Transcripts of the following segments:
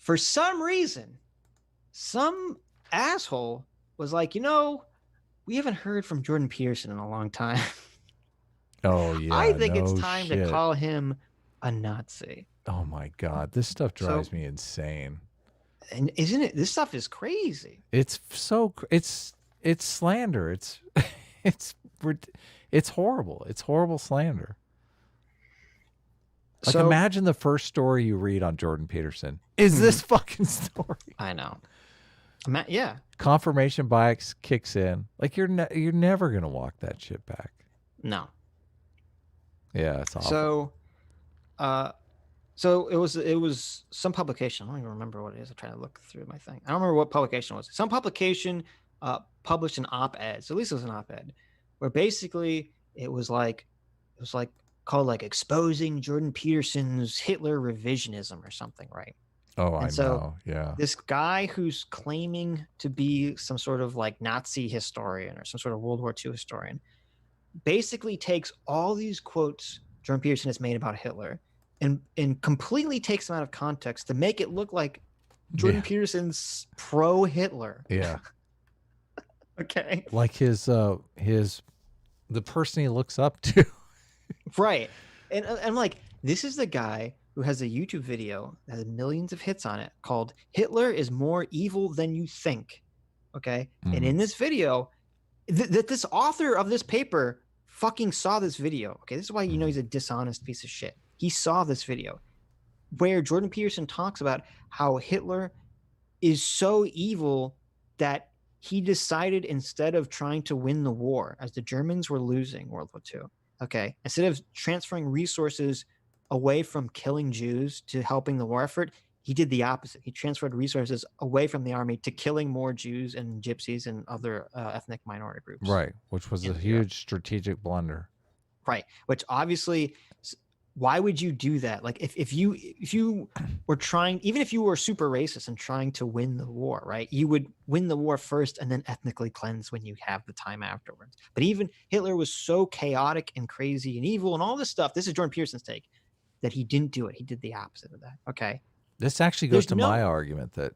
For some reason, some asshole was like, we haven't heard from Jordan Peterson in a long time. Oh I yeah, think it's no time to shit. call him a Nazi. Oh my god, this stuff So, drives me insane. and isn't it? This stuff is crazy. It's slander. It's it's horrible. It's horrible slander. Like, So, imagine the first story you read on Jordan Peterson is this fucking story. I know. Yeah. Confirmation bias kicks in. Like, you're never gonna walk that shit back. No. Yeah, it's awful. So it was some publication. I don't even remember what it is. I'm trying to look through my thing. I don't remember what publication it was. Some publication published an op-ed. So at least it was an op-ed where basically it was like called like exposing Jordan Peterson's Hitler revisionism or something, right? Oh, I And so know. Yeah. this guy who's claiming to be some sort of like Nazi historian or some sort of World War II historian basically takes all these quotes Jordan Peterson has made about Hitler and completely takes them out of context to make it look like Jordan Peterson's pro-Hitler. Yeah. Okay. Like the person he looks up to. Right. And I'm like, this is the guy who has a YouTube video that has millions of hits on it called Hitler is More Evil Than You Think. Okay. And in this video, this author of this paper fucking saw this video. Okay. This is why he's a dishonest piece of shit. He saw this video where Jordan Peterson talks about how Hitler is so evil that he decided, instead of trying to win the war, as the Germans were losing World War II, okay, instead of transferring resources away from killing Jews to helping the war effort, he did the opposite. He transferred resources away from the army to killing more Jews and gypsies and other ethnic minority groups. Right, which was a huge strategic blunder. Right, which obviously, why would you do that? Like, if you were trying, even if you were super racist and trying to win the war, right, you would win the war first and then ethnically cleanse when you have the time afterwards. But even Hitler was so chaotic and crazy and evil and all this stuff. This is Jordan Peterson's take, that he didn't do it. He did the opposite of that. Okay. This actually goes to my argument that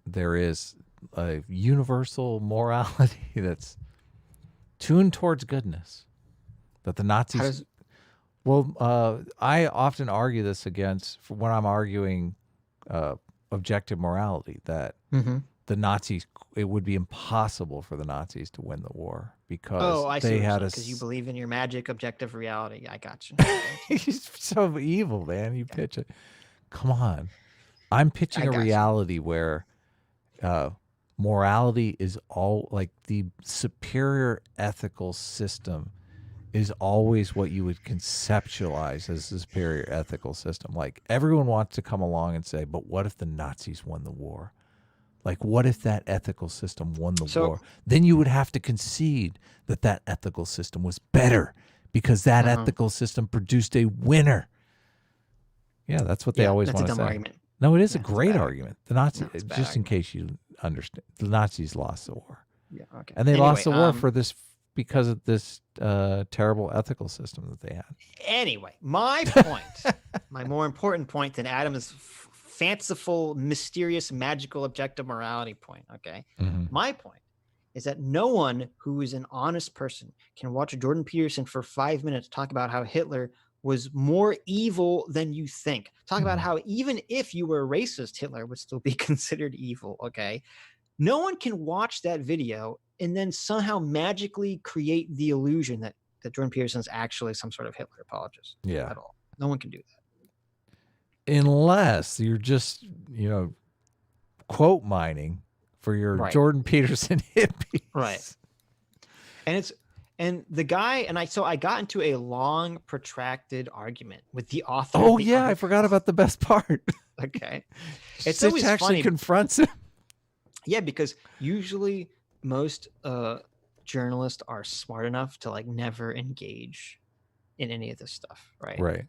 there is a universal morality that's tuned towards goodness. That the Nazis... I often argue this against, when I'm arguing objective morality, that the Nazis, it would be impossible for the Nazis to win the war because they had because you believe in your magic objective reality. I got you. He's so evil, man. You pitch it. Come on. I'm pitching a reality where morality is all, like, the superior ethical system is always what you would conceptualize as the superior ethical system. Like, everyone wants to come along and say, but what if the Nazis won the war? Like, what if that ethical system won the war? Then you would have to concede that that ethical system was better because that ethical system produced a winner. Yeah, that's what they always want to say. Argument. No, it is a great argument. The Nazis, just in case you understand, the Nazis lost the war. Yeah, okay. And they lost the war for this, because of this terrible ethical system that they had. Anyway, my point, my more important point than Adam's fanciful, mysterious, magical, objective morality point, okay? My point is that no one who is an honest person can watch Jordan Peterson for 5 minutes talk about how Hitler was more evil than you think. Talk about how even if you were a racist, Hitler would still be considered evil, okay? No one can watch that video and then somehow magically create the illusion that Jordan Peterson is actually some sort of Hitler apologist. Yeah. At all. No one can do that. Unless you're just, quote mining for your Jordan Peterson hippies. Right. And the guy, I got into a long, protracted argument with the author. Oh, yeah, I forgot about the best part. Okay. It's always actually funny. Confronts him. Yeah, because usually most journalists are smart enough to, like, never engage in any of this stuff, right? Right.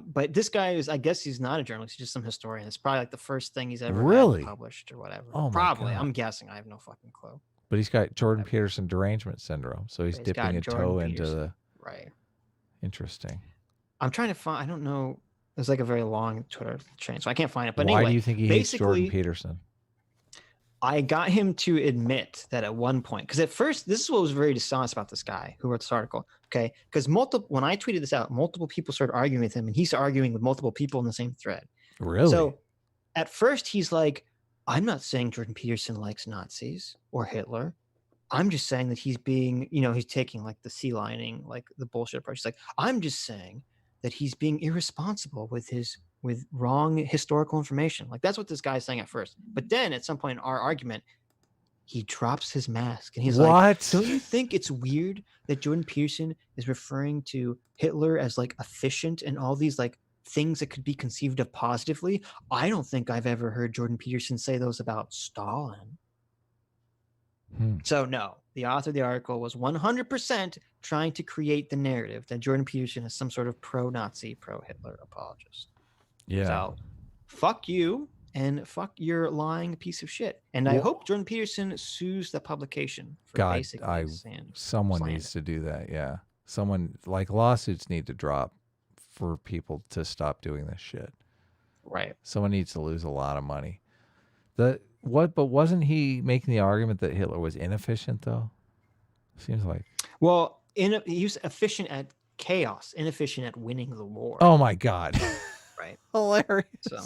But this guy is, I guess he's not a journalist, he's just some historian. It's probably like the first thing he's ever published or whatever. Oh, probably. I'm guessing. I have no fucking clue. But he's got Jordan Peterson derangement syndrome, so he's dipping a toe into the... Right. Interesting. I'm trying to find, I don't know There's like a very long Twitter chain, so I can't find it. But Why anyway, do you think he hates Jordan basically, Peterson? I got him to admit that at one point, because at first, this is what was very dishonest about this guy who wrote this article. Okay, because when I tweeted this out, multiple people started arguing with him, and he's arguing with multiple people in the same thread. Really? So at first, he's like, "I'm not saying Jordan Peterson likes Nazis or Hitler. I'm just saying that he's being, he's taking like the sea lining, like the bullshit approach. He's like, I'm just saying that he's being irresponsible with wrong historical information. Like that's what this guy's saying at first. But then at some point in our argument, he drops his mask and he's like, don't you think it's weird that Jordan Peterson is referring to Hitler as like efficient and all these like things that could be conceived of positively? I don't think I've ever heard Jordan Peterson say those about Stalin. So no, the author of the article was 100% trying to create the narrative that Jordan Peterson is some sort of pro-Nazi, pro-Hitler apologist. Yeah. So fuck you and fuck your lying piece of shit. And I hope Jordan Peterson sues the publication for basically someone slander. needs to do that. Yeah. Someone like lawsuits need to drop for people to stop doing this shit. Right. Someone needs to lose a lot of money. But wasn't he making the argument that Hitler was inefficient though? Seems like. Well, he was efficient at chaos, inefficient at winning the war. Oh my God. Right. Hilarious. So.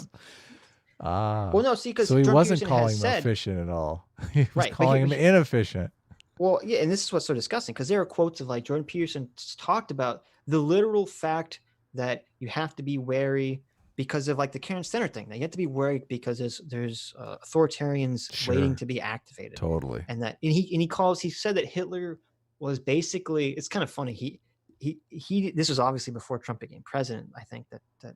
Well, no, see, because so he Jordan wasn't Peterson calling him said, efficient at all. He was right, calling him inefficient. Well, yeah, and this is what's so disgusting because there are quotes of like Jordan Peterson talked about the literal fact that you have to be wary because of like the Karen Center thing. That you have to be worried because there's authoritarians waiting to be activated. Totally. And that he said that Hitler was basically, it's kind of funny. He this was obviously before Trump became president. I think that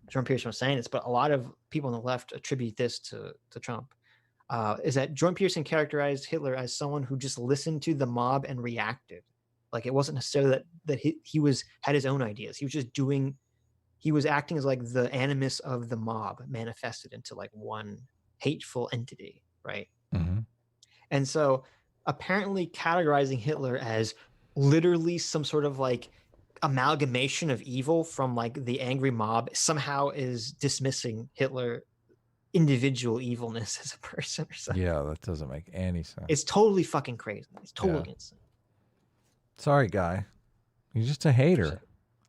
Jordan Peterson was saying this, but a lot of people on the left attribute this to Trump. Is that Jordan Peterson characterized Hitler as someone who just listened to the mob and reacted. Like it wasn't necessarily that he had his own ideas. He was acting as like the animus of the mob manifested into like one hateful entity, right? Mm-hmm. And so apparently categorizing Hitler as literally some sort of like amalgamation of evil from like the angry mob somehow is dismissing Hitler individual evilness as a person or something. Yeah, that doesn't make any sense. It's totally fucking crazy. It's totally insane. Sorry, guy. You're just a hater.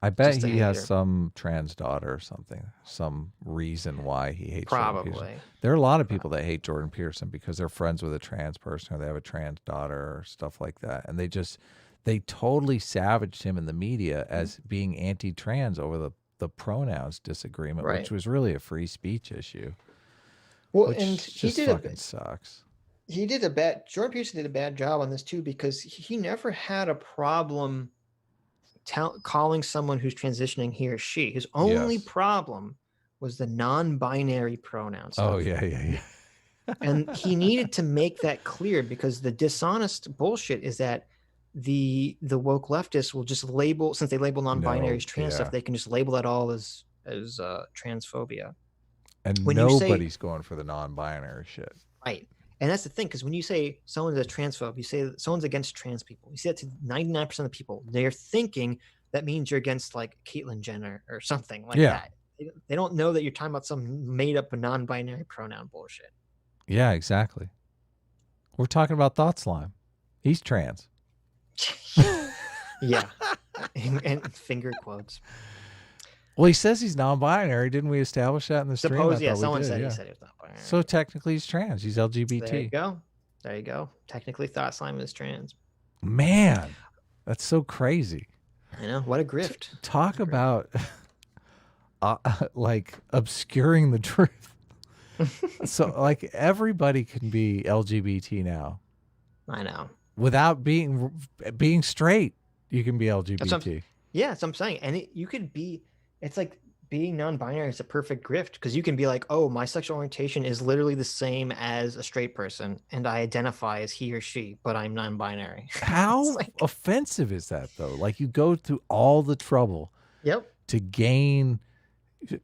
I bet he has some trans daughter or something. Some reason why he hates Jordan Peterson. There are a lot of people that hate Jordan Peterson because they're friends with a trans person or they have a trans daughter or stuff like that. And they totally savaged him in the media as being anti-trans over the pronouns disagreement, which was really a free speech issue. Well, and he did fucking sucks. Jordan Peterson did a bad job on this too because he never had a problem calling someone who's transitioning he or she. His only problem was the non-binary pronouns. Oh yeah. And he needed to make that clear because the dishonest bullshit is that the woke leftists will just label, since they label non-binary as trans stuff, they can just label that all as transphobia. And nobody's going for the non-binary shit. Right. And that's the thing, because when you say someone's a transphobe, you say someone's against trans people. You say that to 99% of people. They're thinking that means you're against like Caitlyn Jenner or something like that. They don't know that you're talking about some made-up non-binary pronoun bullshit. Yeah, exactly. We're talking about Thought Slime. He's trans. Yeah. and finger quotes. Well, he says he's non-binary. Didn't we establish that in the stream? Someone said he said he was non-binary. So technically he's trans. He's LGBT. There you go. Technically Thought Slime is trans. Man, that's so crazy. I know. What a grift. Talk about like obscuring the truth. So like everybody can be LGBT now. I know. Without being straight, you can be LGBT. That's what I'm saying. And you could be, it's like being non-binary is a perfect grift because you can be like, oh, my sexual orientation is literally the same as a straight person and I identify as he or she, but I'm non-binary. How offensive is that though? Like you go through all the trouble to gain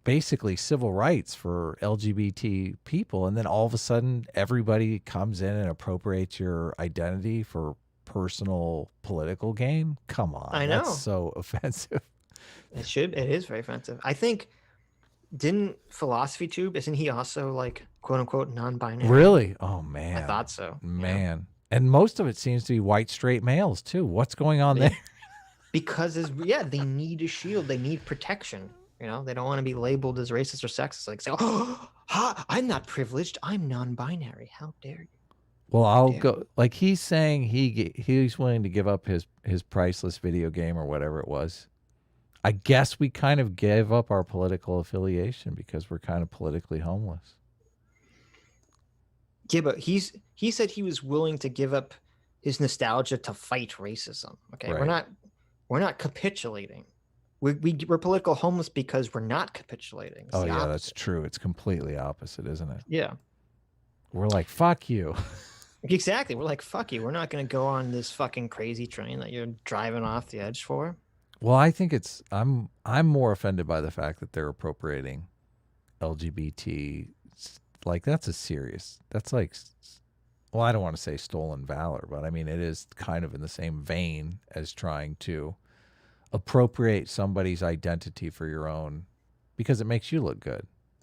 basically civil rights for LGBT people, and then all of a sudden everybody comes in and appropriates your identity for personal political gain. Come on. I know. That's so offensive. It is very offensive. I think Didn't Philosophy Tube, isn't he also like quote unquote non-binary? Really? Oh I man. thought so. Man. Yeah. And most of it seems to be white straight males too. What's going on there? Because they need a shield. They need protection. They don't want to be labeled as racist or sexist. Like, say, oh, I'm not privileged. I'm non-binary. How dare you? Well, I'll go. Like he's saying, he's willing to give up his priceless video game or whatever it was. I guess we kind of gave up our political affiliation because we're kind of politically homeless. Yeah, but he said he was willing to give up his nostalgia to fight racism. Okay, Right. we're not capitulating. We're political homeless because we're not capitulating. It's Oh the yeah, opposite. that's true. It's completely opposite, isn't it? Yeah. We're like, fuck you. Exactly. We're like, fuck you. We're not going to go on this fucking crazy train that you're driving off the edge for. Well, I think I'm more offended by the fact that they're appropriating LGBT. Like that's like, well, I don't want to say stolen valor, but I mean it is kind of in the same vein as trying to appropriate somebody's identity for your own, because it makes you look good.